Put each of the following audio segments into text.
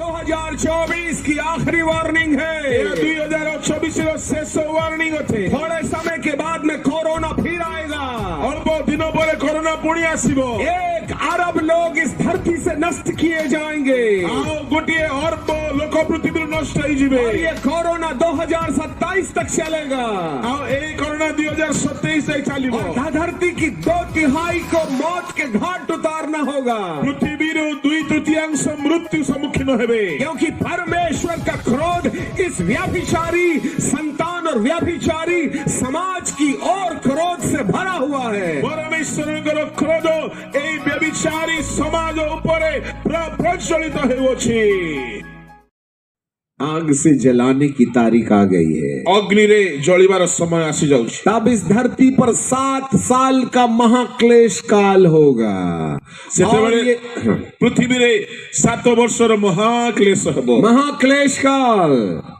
2024 की आखिरी वार्निंग है। 2024 शेष वार्निंग अच्छे। थोड़े समय के बाद में कोरोना फिर आएगा। अल्प दिनों पर कोरोना पुणी आसीबो। 1 अरब लोग इस धरती से नष्ट किए जाएंगे। आओ गोटे अरब लोक पृथ्वी नष्ट हो जिवे। और ये कोरोना 2027 तक चलेगा। आओ ए कोरोना 2027 तक चलिबो। और धरती की 2/3 को मौत के घाट उतारना होगा। पृथ्वी रो 2/3 मृत्यु सम्मुखीन हेबे। क्योंकि परमेश्वर का क्रोध इस व्याभिचारी संतान और व्याभिचारी समाज की ओर क्रोध से भरा हुआ है। परमेश्वर क्रोध ए व्यभिचारी समाज ऊपर प्रज्वलित हेउछि। आग से जलाने की तारीख आ गई है। अग्नि रे जलिबार समय आसी जाउछि। तब इस धरती पर 7 साल का महाक्लेश काल होगा। सेतेबेले पृथ्वी रे 7 वर्षर महाक्लेश हेबो। महाक्लेश काल,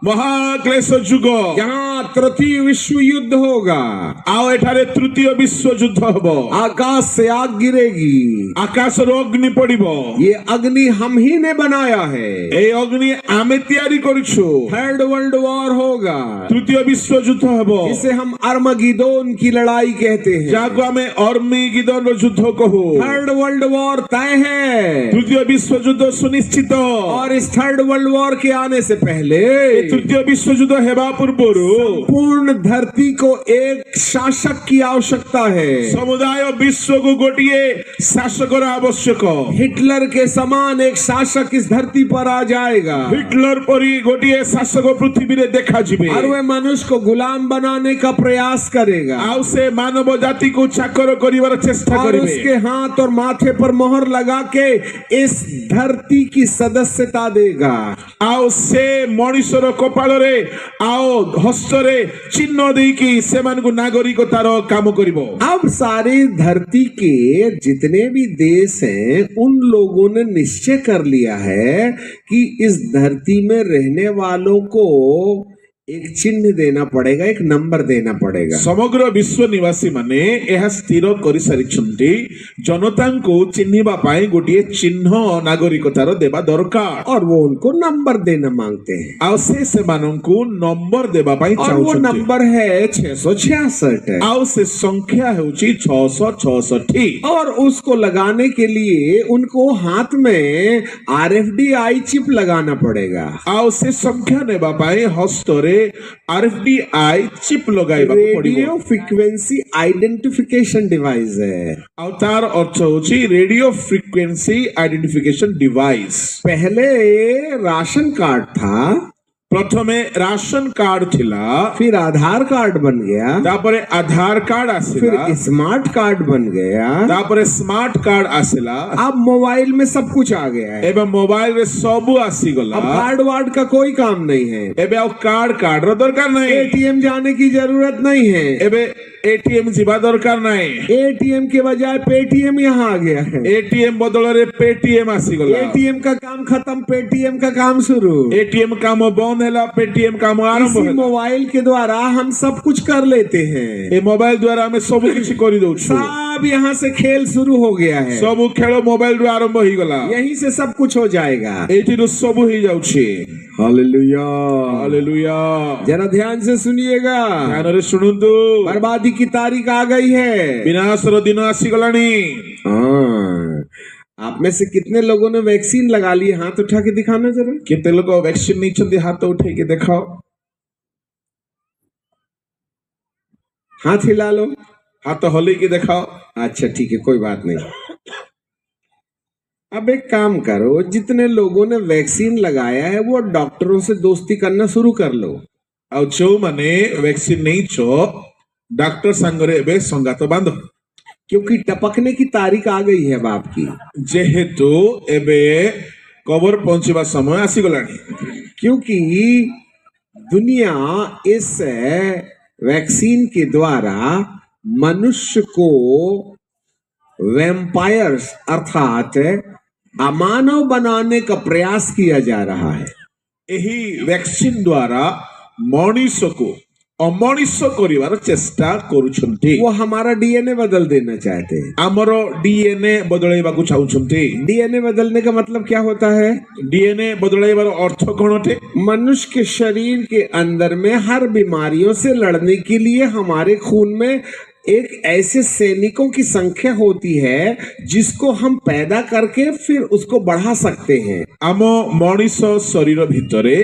महाक्लेश जुग, यहाँ तृतीय विश्व युद्ध होगा। आओ एठारे तृतीय विश्व युद्ध हेबो। आकाश से आग गिरेगी। आकाश रो अग्नि पड़िबो। ये अग्नि हम ही ने बनाया है। ए अग्नि आमे तैयारी करिछु। थर्ड वर्ल्ड वॉर होगा। तृतीय विश्व युद्ध हेबो। इसे हम अर्मगिदोन की लड़ाई कहते हैं। जाको हमें अर्मगिदोन युद्ध कहू। थर्ड वर्ल्ड वॉर तय है। तृतीय विश्व युद्ध सुनिश्चित। और इस थर्ड वर्ल्ड वॉर के आने से पहले तृतीय विश्व युद्ध हेबा पूर्वरु पूर्ण धरती को एक शासक की आवश्यकता है। समुदाय विश्व को गोटिए शासक आवश्यक। हिटलर के समान एक शासक इस धरती पर आ जाएगा। हिटलर परी गोटिए शासक पृथ्वी रे देखा जिवे। और वह मनुष्य को गुलाम बनाने का प्रयास करेगा। आउ से मानव जाति को चाकर करिवार चेष्टा और करिवे। उसके हाथ और माथे पर मोहर लगा के इस धरती की सदस्यता देगा। आउ से मनुष्यर कपाल रे आओ हस्त रे चिन्ह देकी से मान को नागरिकतार काम करिवो। अब सारी धरती के जितने भी देश हैं उन लोगों ने निश्चय कर लिया है कि इस धरती में रहने वालों को एक चिन्ह देना पड़ेगा, एक नंबर देना पड़ेगा। समग्र विश्व निवासी माने यह स्थिर करि सारिछन्ति जनता को चिन्हिबा पाए गोटिए चिन्ह नागरिकतार देबा दरकार। और वो उनको नंबर देना मांगते हैं। आउ से माननकु नंबर देबा पाए और वो नंबर है 666। आउ से संख्या हेउची 666। और उसको लगाने के लिए उनको हाथ में RFID चिप लगाना पड़ेगा। आउ से संख्या नेबा पाए हस्तरे RFID चिप लगाइबा पड़िबो। रेडियो फ्रीक्वेंसी आइडेंटिफिकेशन डिवाइस है। अवतार अर्थ होची रेडियो फ्रीक्वेंसी आइडेंटिफिकेशन डिवाइस। पहले राशन कार्ड था। प्रथमे राशन कार्ड थिला। फिर आधार कार्ड बन गया। तापरे आधार कार्ड आसिला। फिर स्मार्ट कार्ड बन गया। तापरे स्मार्ट कार्ड आसिला। अब मोबाइल में सब कुछ आ गया है। एबे मोबाइल रे सब आसी गला। अब कार्ड वार्ड का कोई काम नहीं है। एबे अब कार्ड रो दरकार नहीं। ATM जाने की जरूरत नहीं है। एबे ATM जीवा दरकार नहीं। ATM के बजाय पेटीएम यहाँ आ गया है। ATM बदल रे पेटीएम आसी गला। ATM का काम खत्म, पेटीएम का काम शुरू। ATM काम बंद हैला, पेटीएम काम आरंभ हैला। मोबाइल के द्वारा हम सब कुछ कर लेते हैं। ए मोबाइल द्वारा हमें सब कुछ करि दउ छु। सब यहाँ से खेल शुरू हो गया है। सब खेल मोबाइल रो आरंभ होई गला। यहीं से सब कुछ हो जाएगा। एठी रो सब होई जाउ छी। Hallelujah, hallelujah. जरा ध्यान से सुनिएगा। ध्यान रे सुनंतु। बर्बादी की तारीख आ गई है। विनाश रो दिन आसी गलानी। हाँ, आप में से कितने लोगों ने वैक्सीन लगा ली? हाथ उठा के दिखाना जरा। कितने लोग वैक्सीन नहीं चंदी हाथ उठा के दिखाओ। हाथ हिला लो। हाथ हली के दिखाओ। अच्छा ठीक है, कोई बात नहीं। अब एक काम करो, जितने लोगों ने वैक्सीन लगाया है वो डॉक्टरों से दोस्ती करना शुरू कर लो। और जो माने वैक्सीन नहीं छो डॉक्टर संगरे बे संगात बांधो। क्योंकि टपकने की तारीख आ गई है बाप की। जेहेतु एबे कवर पहुंचवा समय आसी गलानी। क्योंकि दुनिया इस वैक्सीन के द्वारा मनुष्य को वैम्पायर्स अर्थात अमानव बनाने का प्रयास किया जा रहा है। यही वैक्सीन द्वारा मनुष्य को ଅମଣିଷ କରିବାର ଚେଷ୍ଟା କରୁଛନ୍ତି। वो हमारा डीएनए बदल देना चाहते हैं। ଆମର ଡିଏନଏ ବଦଳାଇବାକୁ ଚାହୁଁଛନ୍ତି। डीएनए बदलने का मतलब क्या होता है? ଡିଏନଏ ବଦଳାଇବାର ଅର୍ଥ କଣ ଅଟେ? मनुष्य के शरीर के अंदर में हर बीमारियों से लड़ने के लिए हमारे खून में एक ऐसे सैनिकों की संख्या होती है जिसको हम पैदा करके फिर उसको बढ़ा सकते हैं। ଆମ ମଣିଷ ଶରୀର ଭିତରେ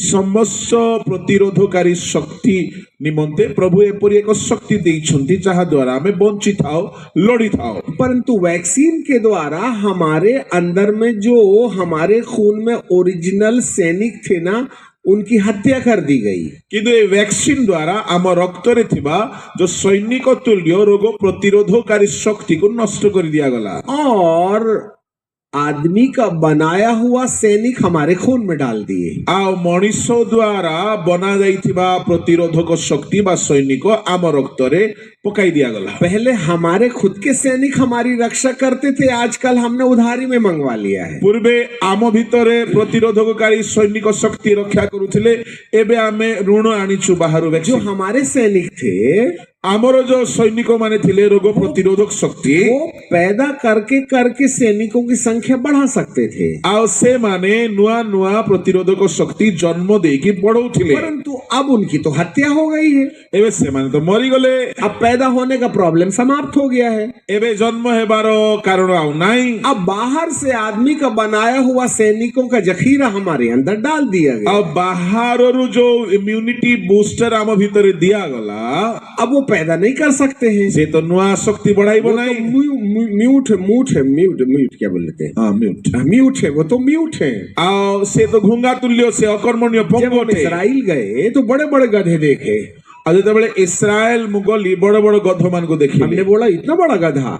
ସମସ୍ତ ପ୍ରତିରୋଧକାରୀ ଶକ୍ତି ନିମନ୍ତେ ପ୍ରଭୁ ଏପରି ଏକ ଶକ୍ତି ଦେଇଛନ୍ତି ଯାହା ଦ୍ୱାରା ଆମେ ବଞ୍ଚିଥାଉ, ଲଢିଥାଉ। परंतु वैक्सीन के द्वारा हमारे अंदर में जो हमारे खून में ओरिजिनल सैनिक थे ना, उनकी हत्या कर दी गई। କିନ୍ତୁ ଏ ଭ୍ୟାକ୍ସିନ ଦ୍ୱାରା ଆମ ରକ୍ତରେ ଥିବା ଯୋଉ ସୈନିକ ତୁଲ୍ୟ ରୋଗ ପ୍ରତିରୋଧକାରୀ ଶକ୍ତିକୁ ନଷ୍ଟ କରି ଦିଆଗଲା। और आदमी का बनाया हुआ सैनिक हमारे खून में डाल दिए। ଆଉ ମଣିଷ ଦ୍ୱାରା ବନା ଯାଇଥିବା ପ୍ରତିରୋଧକ ଶକ୍ତି ବା ସୈନିକ ଆମ ରକ୍ତରେ ପକାଇ ଦିଆଗଲା। पहले हमारे खुद के सैनिक हमारी रक्षा करते थे, आजकल हमने उधारी में मंगवा लिया है। ପୂର୍ବେ ଆମ ଭିତରେ ପ୍ରତିରୋଧକକାରୀ ସୈନିକ ଶକ୍ତି ରକ୍ଷା କରୁଥିଲେ, ଏବେ ଆମେ ଋଣ ଆଣିଛୁ ବାହାରୁ। जो हमारे सैनिक थे ଆମର ଯୋଉ ସୈନିକ ମାନେ ଥିଲେ ରୋଗ ପ୍ରତିରୋଧକ ଶକ୍ତି, वो पैदा करके करके सैनिकों की संख्या बढ़ा सकते थे। ଆଉ ସେମାନେ ନୂଆ ନୂଆ ପ୍ରତିରୋଧକ ଶକ୍ତି ଜନ୍ମ ଦେଇକି ବଢଉଥିଲେ। परंतु अब उनकी तो हत्या हो गई है। ଏବେ ସେମାନେ ତ ମରିଗଲେ। अब पैदा होने का प्रॉब्लम समाप्त हो गया है। ଏବେ ଜନ୍ମ ହେବାର କାରଣ ଆଉ ନାହିଁ। अब बाहर से आदमी का बनाया हुआ सैनिकों का जखीरा हमारे अंदर डाल दिया गया। ଆଉ ବାହାରରୁ ଯୋଉ ଇମ୍ୟୁନିଟି ବୁଷ୍ଟର ଆମ ଭିତରେ ଦିଆଗଲା, अब वो पैदा नहीं कर सकते हैं। ସେ ତ ନୂଆ ଶକ୍ତି ବଢାଇବ वो तो ନାହିଁ। म्यूट क्या बोलते हैं? ହଁ, ମ୍ୟୁଟ। म्यूट है, वो तो म्यूट है। ଆଉ ସେ ତ ଘୁଙ୍ଗା ତୁଲ୍ୟ, ସେ ଅକର୍ମଣୀୟ जब ପଙ୍ଗ हम ଅଟେ। इस्राइल गए तो बड़े बड़े गधे देखे। ଆଉ ଯେତେବେଳେ ଇସ୍ରାଏଲ ମୁଁ ଗଲି ବଡ ବଡ ଗଧ ମାନଙ୍କୁ ଦେଖିଲି। हमने बोला इतना बड़ा गधा,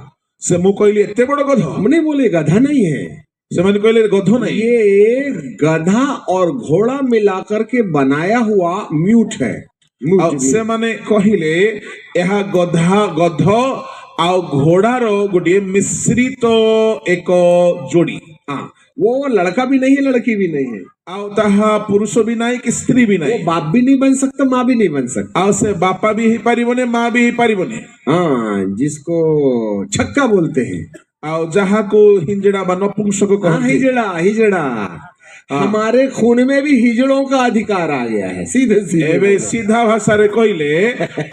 ସେ ମୁଁ କହିଲି ଏତେ ବଡ ଗଧ? हमने बोले गधा नहीं है, ସେମାନେ କହିଲେ ଗଧ ନାହିଁ, ये गधा और घोड़ा मिलाकर के बनाया हुआ म्यूट है। ଆଉ ସେମାନେ କହିଲେ ଏହା ଗଧ ଆଉ ଘୋଡାର ଗୋଟିଏ ମିଶ୍ରିତ ଏକ ଯୋଡି। हाँ, वो लड़का भी नहीं है, लड़की भी नहीं है। ଆଉ ତାହା ପୁରୁଷ ବି ନାହିଁ କି ସ୍ତ୍ରୀ ବି वो ନାହିଁ। बाप भी नहीं बन सकता, माँ भी नहीं बन सकता। ଆଉ ସେ ବାପା ବି ହେଇପାରିବନି, ମା ବି ହେଇପାରିବନି। हाँ, जिसको छक्का बोलते हैं। ଆଉ ଯାହାକୁ ହିଞ୍ଜଡା ବା ନପୁଂସକ हाँ, କହନ୍ତି। हिजड़ा हिजड़ा। हमारे खून में भी हिजड़ों का अधिकार आ गया है। सीधे ଏବେ सीधे ସିଧା ଭାଷାରେ କହିଲେ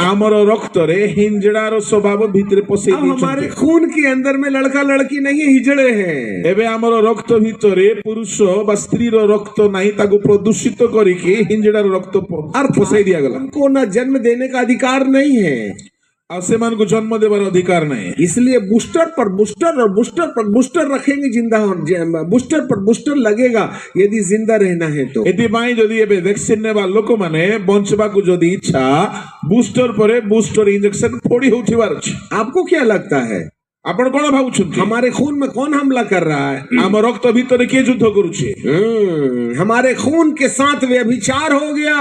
ଆମର ରକ୍ତରେ ହିଞ୍ଜଡାର ସ୍ୱଭାବ ଭିତରେ ପଶେଇ अब हमारे ଦେଇଛନ୍ତି। खून के अंदर में लड़का लड़की नहीं है, हिजड़े हैं। ଏବେ ଆମର ରକ୍ତ ଭିତରେ ପୁରୁଷ ବା ସ୍ତ୍ରୀର ରକ୍ତ ନାହିଁ, ତାକୁ ପ୍ରଦୂଷିତ କରିକି ହିଞ୍ଜଡାର ରକ୍ତ ପଶେଇ ଦିଆଗଲା। उनको न जन्म देने का अधिकार नहीं है। ଆଉ ସେମାନଙ୍କୁ ଜନ୍ମ ଦେବାର ଅଧିକାର ନାହିଁ। इसलिए बूस्टर पर बूस्टर और बूस्टर पर बूस्टर रखेंगे, जिंदा बूस्टर पर बूस्टर लगेगा यदि जिंदा रहना है तो। ଏଥିପାଇଁ ଯଦି ଏବେ ଭ୍ୟାକ୍ସିନ ନେବା ଲୋକମାନେ ବଞ୍ଚିବାକୁ ଯଦି ଇଚ୍ଛା, ବୁଷ୍ଟର ପରେ ବୁଷ୍ଟର ଇଞ୍ଜେକ୍ସନ ଫୋଡି ହେଉଥିବାର ଅଛି। आपको क्या लगता है ଆପଣ କଣ ଭାବୁଛନ୍ତି? हमारे खून में कौन हमला कर रहा है? ଆମ ରକ୍ତ ଭିତରେ କିଏ ଯୁଦ୍ଧ କରୁଛି? हमारे खून के साथ व्यभिचार हो गया।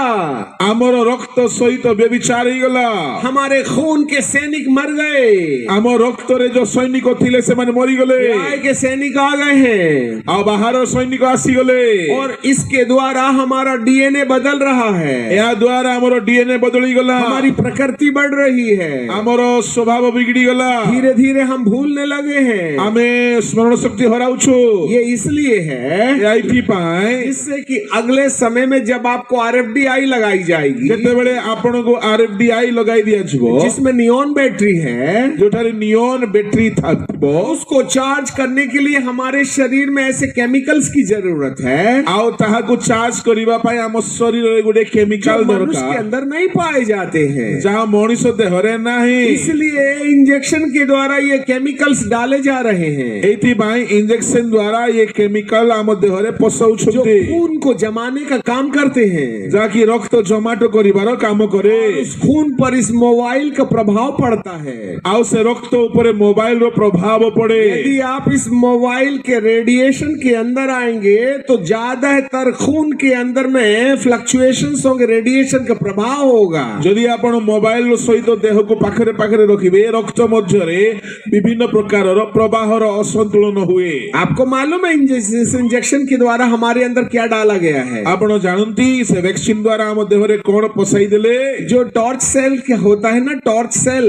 ଆମର ରକ୍ତ ସହିତ ବ୍ୟଭିଚାର ହେଇଗଲା। हमारे खून के सैनिक मर गए। ଆମ ରକ୍ତରେ ଯୋଉ ସୈନିକ ଥିଲେ ସେମାନେ ମରିଗଲେ। न्याय के सैनिक आ गए हैं ଆଉ ବାହାର ସୈନିକ ଆସିଗଲେ। और इसके द्वारा हमारा डीएनए बदल रहा है। ଏହା ଦ୍ୱାରା ଆମର ଡିଏନଏ ବଦଳିଗଲା। हमारी प्रकृति बढ़ रही है। ଆମର ସ୍ୱଭାବ ବିଗିଡିଗଲା। धीरे धीरे हम भूलने लगे हैं। ଆମେ ସ୍ମରଣ ଶକ୍ତି ହରାଉଛୁ। ये इसलिए है ଏଇଥିପାଇଁ जिससे कि अगले समय में जब आपको RFDI लगाई जाएगी, ଯେତେବେଳେ ଆପଣଙ୍କୁ RFDI ଲଗାଇ ଦିଆଯିବ, जिसमें नियॉन बैटरी है, ଯୋଉଠାରେ ନିଅନ ବ୍ୟାଟେରୀ ଥିବ, उसको चार्ज करने के लिए हमारे शरीर में ऐसे केमिकल्स की जरूरत है ଆଉ ତାହାକୁ ଚାର୍ଜ କରିବା ପାଇଁ ଆମ ଶରୀରରେ ଗୋଟେ जो କେମିକାଲ मनुष्य के ଦରକାର, अंदर नहीं पाए जाते हैं। ଯାହା ମଣିଷ ଦେହରେ ନାହିଁ। इसलिए इंजेक्शन के द्वारा ये केमिकल्स डाले जा रहे हैं ଏଇଥିପାଇଁ ଇଞ୍ଜେକ୍ସନ ଦ୍ୱାରା ଏ କେମିକାଲ ଆମ ଦେହରେ जो ପଶଉଛନ୍ତି, खून को जमाने का काम करते हैं। ଯାହାକି ରକ୍ତ ଜମାଟ କରିବାର କାମ କରେ। उस खून पर इस मोबाइल का प्रभाव पड़ता है। ଆଉ ସେ ରକ୍ତ ଉପରେ ମୋବାଇଲର ପ୍ରଭାବ ପଡେ। यदि आप इस मोबाइल के रेडिएशन के अंदर आएंगे तो ज्यादातर खून के अंदर में फ्लक्चुएशंस होंगे, रेडिएशन का प्रभाव होगा। ଯଦି ଆପଣ ମୋବାଇଲ ସହିତ ଦେହକୁ ପାଖରେ ପାଖରେ ରଖିବେ, ରକ୍ତ ମଧ୍ୟରେ ବିଭିନ୍ନ विभिन्न प्रकार प्रवाहर असंतुलन हुए। आपको मालूम है इस इंजेक्शन के द्वारा हमारे अंदर क्या डाला गया है? आपण जानती से वैक्सीन द्वारा हम देहरे कोन पसाई देले? जो टॉर्च सेल होता है ना, टॉर्च सेल,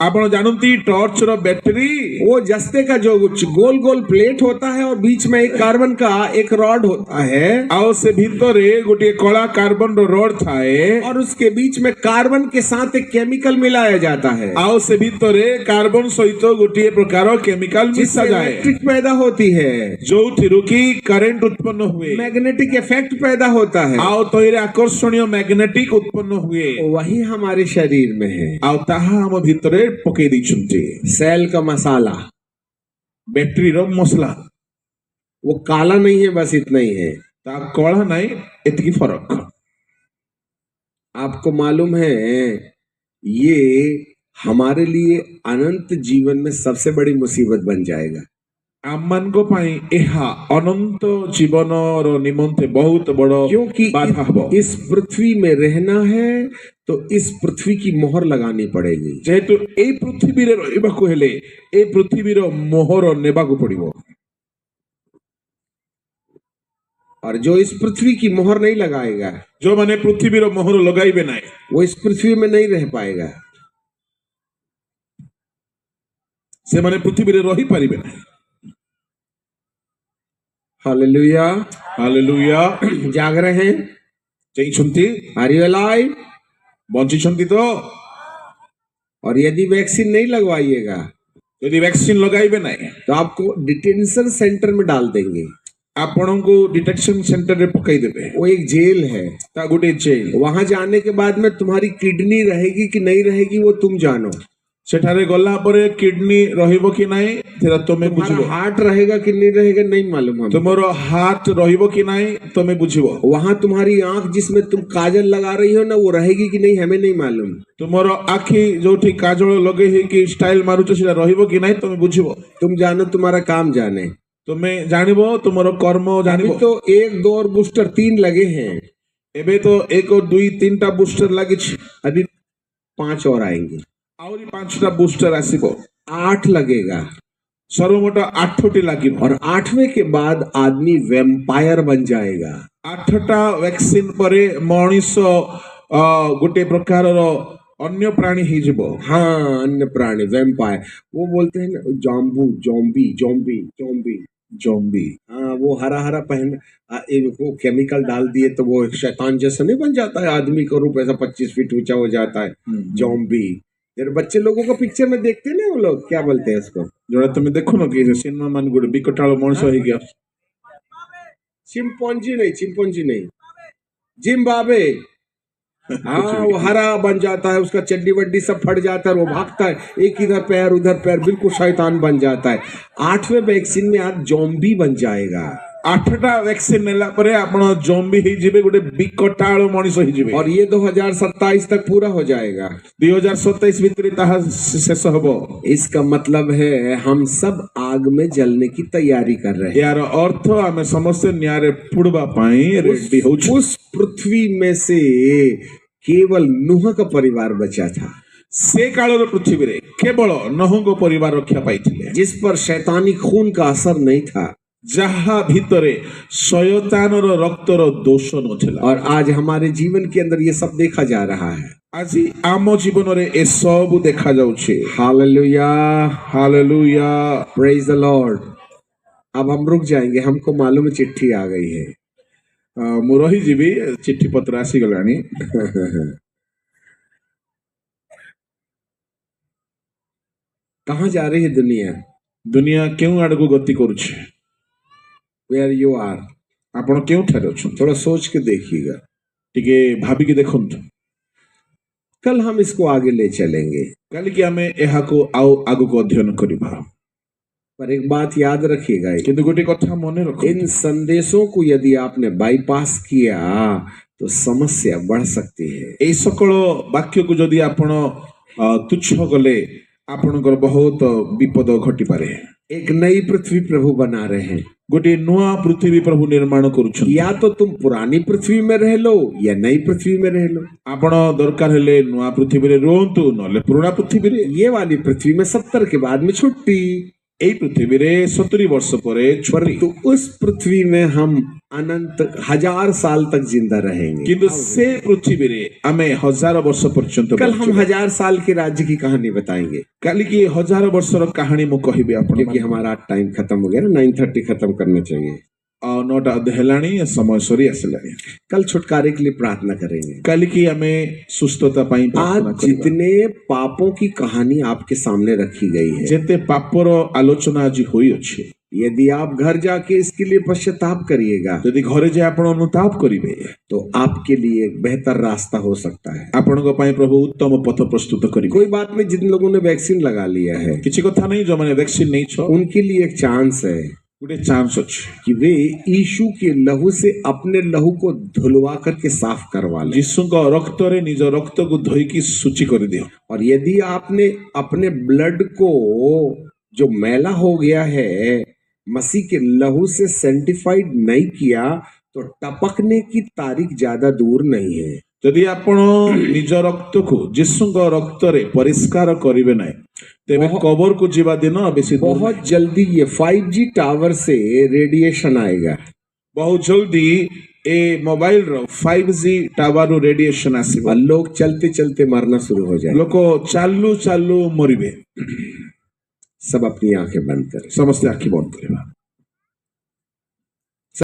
आपण जानती टॉर्च रो बैटरी, वो जस्ते का जो गोल गोल प्लेट होता है और बीच में एक कार्बन का एक रॉड होता है, आउ से भीतरे गोटे कला कार्बन रो रॉड थाए और उसके बीच में कार्बन के साथ एक केमिकल मिलाया जाता है, आउ से भीतरे कार्बन सहित गोटे प्रकार केमिकल मिसा जाए, इलेक्ट्रिक पैदा होती है, जो थिरु की करंट उत्पन्न हुए, मैग्नेटिक इफेक्ट पैदा होता है, आउ तोरे आकर्षणीय मैग्नेटिक उत्पन्न हुए, वही हमारे शरीर में है। आउ ताहा हम भीतरे पकई दैछंती सेल का मसाला, बैटरी रो मसला, वो काला नहीं है, बस इतना ही है। ता कळा नहीं, एतकी फरक। आपको मालूम है ये हमारे लिए अनंत जीवन में सबसे बड़ी मुसीबत बन जाएगा। आमन को पाई एहा अनंत जीवन रो निमंते बहुत बड़ो क्योंकि बाधा हबो। इस पृथ्वी में रहना है तो इस पृथ्वी की मोहर लगानी पड़ेगी। जेहेतु ए पृथ्वी रे रहिबाकु हेले ए पृथ्वी रो मोहर नेबाकु पड़िबो, और जो इस पृथ्वी की मोहर नहीं लगाएगा, जो माने पृथ्वी रो मोहर लगाइबे नाही, वो इस पृथ्वी में नहीं रह पाएगा। से माने पृथ्वी रे रही पारिबे नाही। Hallelujah, hallelujah. जाग रहे हैं? जईछंती, आर यू अलाइव? बंचिछंती तो? और यदि वैक्सीन नहीं लगवाइएगा, यदि वैक्सीन लगाइबे नाही, तो आपको डिटेंशन सेंटर में डाल देंगे। आपण को डिटेक्शन सेंटर रे पकई देबे। वो एक जेल है, ता गुटे जेल। वहां जाने के बाद में तुम्हारी किडनी रहेगी कि नहीं रहेगी वो तुम जानो, सेठारे गला परे किडनी रहिबो कि नाही तेरा तमे बुझिबो, हार्ट रहेगा कि नहीं रहेगा नहीं मालूम हम, तुमरो हार्ट रहिबो कि नाही तमे बुझिबो, वहां तुम्हारी आंख जिसमें तुम काजल लगा रही हो ना वो रहेगी कि नहीं हमें नहीं मालूम, तुमरो आखी जोठी काजल लगे ही कि स्टाइल मारुछ सेटा रहिबो कि नाही तमे बुझिबो, तुम जानो, तुम्हारा काम जाने, तुम्हें जानिबो, तुमरो कर्म जानिबो। तो 1, 2 और बूस्टर 3 लगे हैं, एबे तो 1 और 2 3टा बूस्टर लागी छी, अभी 5 और आएंगे, आउरी 5टा बूस्टर आसीबो, 8 लगेगा, सर्वमोट 8टी लागिबो, और 8वें के बाद आदमी वैम्पायर बन जाएगा। 8टा वैक्सीन परे मनीष गोटे प्रकार अन्य प्राणी ही जीवो। हाँ, अन्य प्राणी, वैम्पायर, वो बोलते हैं ना जॉम्बू, जॉम्बी, जॉम्बी, जॉम्बी, जॉम्बी। हाँ, वो हरा हरा पहन वो केमिकल डाल दिए तो वो शैतान जैसा नहीं बन जाता है, आदमी का रूप ऐसा 25 फीट ऊंचा हो जाता है, जॉम्बी। जब बच्चे लोगों को पिक्चर में देखते हैं ना, वो लोग क्या बोलते हैं उसको, जोड़ा तुम्हें देखो ना कि सिनेमा मान गुड बिकटाल मनुष्य हो गया, चिंपॉन्जी नहीं, जिम्बाब्वे। हाँ, वो हरा बन जाता है, उसका चड्डी वड्डी सब फट जाता है, वो भागता है, एक इधर पैर उधर पैर, बिल्कुल शैतान बन जाता है। 8वें वैक्सीन में आप जॉम्बी बन जाएगा। 8टा वैक्सीन नेला परे आपण जॉम्बी ही जिबे, गोटे बिकटाल मनुष्य ही जिबे, और ये 2027 तक पूरा हो जाएगा। 2027 भीतर ताहा शेष हबो। इसका मतलब है हम सब आग में जलने की तैयारी कर रहे हैं। यार अर्थ आमे समस्त न्यारे पुड़बा पाई रेडी हो। उस पृथ्वी में से केवल नूह का परिवार बचा था, से कालर पृथ्वी रे केवल नूह को परिवार रक्षा पाई थिले, जिस पर शैतानी खून का असर नहीं था, जहा भीतरे शयतानर रक्तर दोष नथिला। और आज हमारे जीवन के अंदर ये सब देखा जा रहा है। आज आम जीवन रे ए सब देखा जाउछे। Hallelujah, hallelujah, praise the Lord. अब हम रुक जाएंगे, हमको मालूम है चिट्ठी आ गई है। मु रही जीवी, चिट्ठी पत्र आसी गलानी। कहाँ जा रही है दुनिया? दुनिया क्यों आड़ को गति करुछे? वेयर यू आर, आपण क्यों ठारे अछन? थोड़ा सोच के देखिएगा, टिके भाभी के देखंतु। कल हम इसको आगे ले चलेंगे, कल कि हमें एहा को आगु को अध्ययन करिबा। पर एक बात याद रखिएगा, किंतु गोटे कथा मने रखो, इन संदेशों को यदि आपने बाईपास किया तो समस्या बढ़ सकती है। ए सकल वाक्य को यदि आपण तुच्छ गले आपनकर बहुत विपद घटी पारे। एक नई पृथ्वी प्रभु बना रहे हैं, गोटे नुआ पृथ्वी प्रभु निर्माण करुछन या तो तुम पुरानी पृथ्वी में रह लो या नई पृथ्वी में रह लो। आपण दरकार हेले नुआ पृथ्वी रे रोहंतु नले पुराना पृथ्वी रे। ये वाली पृथ्वी में 70 के बाद में छुट्टी, एई पृथ्वी रे 70 वर्ष परे छुट्टी। तो उस पृथ्वी में हम अनंत 1000 साल तक जिंदा रहेंगे। किंतु से पृथ्वी रे हमें 1000 वर्ष पर्यंत कल हम 1000 साल के राज्य की कहानी बताएंगे, काली की 1000 वर्षर कहानी मु कहबे आपण। क्योंकि हमारा टाइम खत्म हो गया ना, 9:30 खत्म करना चाहिए। 9टा अध हेलाणी समय सरी आसलानी। कल छुटकारे के लिए प्रार्थना करेंगे। काली की हमें सुस्थता पाई प्रार्थना आज जितने पापों की कहानी आपके सामने रखी गई है, जेते पापर आलोचना आज होई अछि, यदि आप घर जाके इसके लिए पश्चाताप करिएगा, यदि घरे जे आपण अनुताप करिवे, तो आपके लिए एक बेहतर रास्ता हो सकता है। आपनको पाई प्रभु उत्तम पथ प्रस्तुत करिवे। कोई बात नहीं, जिन लोगों ने वैक्सीन लगा लिया है, किछि कथा नहीं, जो माने वैक्सीन नहीं छ, उनके लिए एक चांस है, गोटे चांस अछि कि वे यीशु के लहू से अपने लहू को धुलवा करके साफ करवा लें। यीशु का रक्त रे निज रक्त को धोई की सूची कर दियो। और यदि आपने अपने ब्लड को जो मैला हो गया है मसीह के लहू से सेंटिफाइड नहीं किया, तो टपकने की तारीख ज्यादा दूर नहीं है। यदि आपण निज रक्त को यीशु का रक्त रे परिष्कार करिवे नै, तेबे कबर को जीवा दिन बेसी बहुत जल्दी ये 5G टावर से रेडिएशन आएगा। बहुत जल्दी ए मोबाइल रो 5G टावर रेडिएशन आसीबो। लोग चलते चलते मरना शुरू हो जाए, लोक चालू चालू मरिबे। सब अपनी आंखें बंद करें। समस्त आंखें बंद करें।